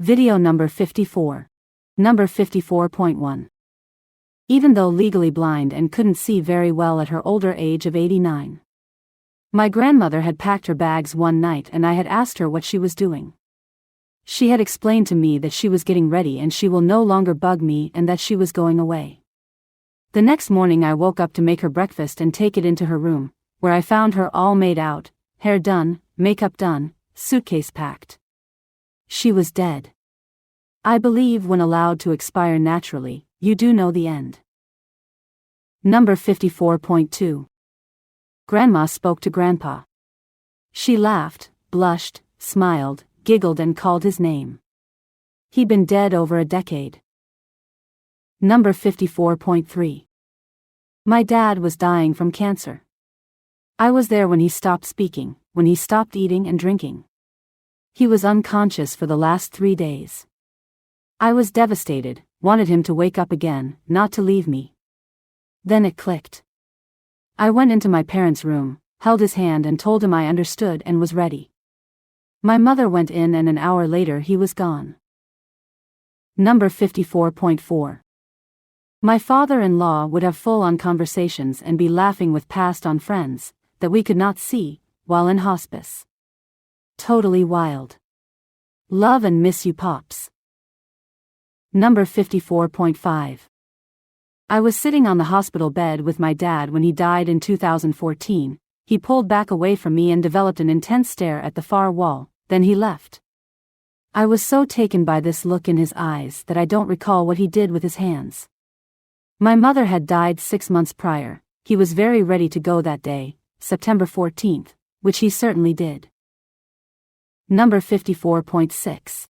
Video number 54. Number 54.1. Even though legally blind and couldn't see very well at her older age of 89. My grandmother had packed her bags one night and I had asked her what she was doing. She had explained to me that she was getting ready and she will no longer bug me and that she was going away. The next morning I woke up to make her breakfast and take it into her room, where I found her all made out, hair done, makeup done, suitcase packed. She was dead. I believe when allowed to expire naturally, you do know the end. Number 54.2. Grandma spoke to Grandpa. She laughed, blushed, smiled, giggled and called his name. He'd been dead over a decade. Number 54.3. My dad was dying from cancer. I was there when he stopped speaking, when he stopped eating and drinking. He was unconscious for the last 3 days. I was devastated, wanted him to wake up again, not to leave me. Then it clicked. I went into my parents' room, held his hand and told him I understood and was ready. My mother went in and an hour later he was gone. Number 54.4. My father-in-law would have full-on conversations and be laughing with passed-on friends, that we could not see, while in hospice. Totally wild. Love and miss you, Pops. Number 54.5. I was sitting on the hospital bed with my dad when he died in 2014. He pulled back away from me and developed an intense stare at the far wall, then he left. I was so taken by this look in his eyes that I don't recall what he did with his hands. My mother had died 6 months prior. He was very ready to go that day, September 14th, which he certainly did. Number 54.6.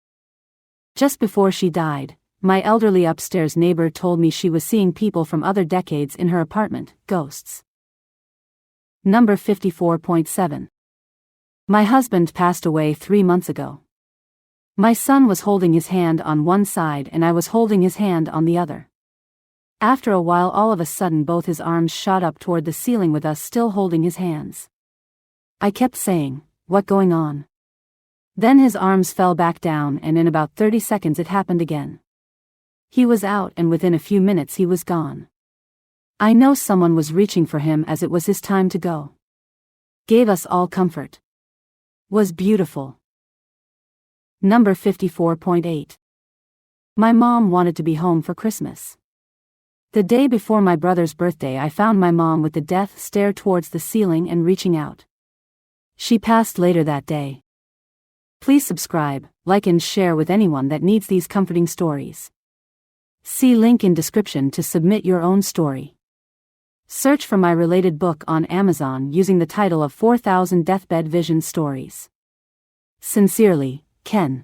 Just before she died, my elderly upstairs neighbor told me she was seeing people from other decades in her apartment, ghosts. Number 54.7. My husband passed away 3 months ago. My son was holding his hand on one side and I was holding his hand on the other. After a while all of a sudden both his arms shot up toward the ceiling with us still holding his hands. I kept saying, "What going on?" Then his arms fell back down and in about 30 seconds it happened again. He was out and within a few minutes he was gone. I know someone was reaching for him as it was his time to go. Gave us all comfort. Was beautiful. Number 54.8. My mom wanted to be home for Christmas. The day before my brother's birthday I found my mom with the death stare towards the ceiling and reaching out. She passed later that day. Please subscribe, like and share with anyone that needs these comforting stories. See link in description to submit your own story. Search for my related book on Amazon using the title of 4,000 Deathbed Vision Stories. Sincerely, Ken.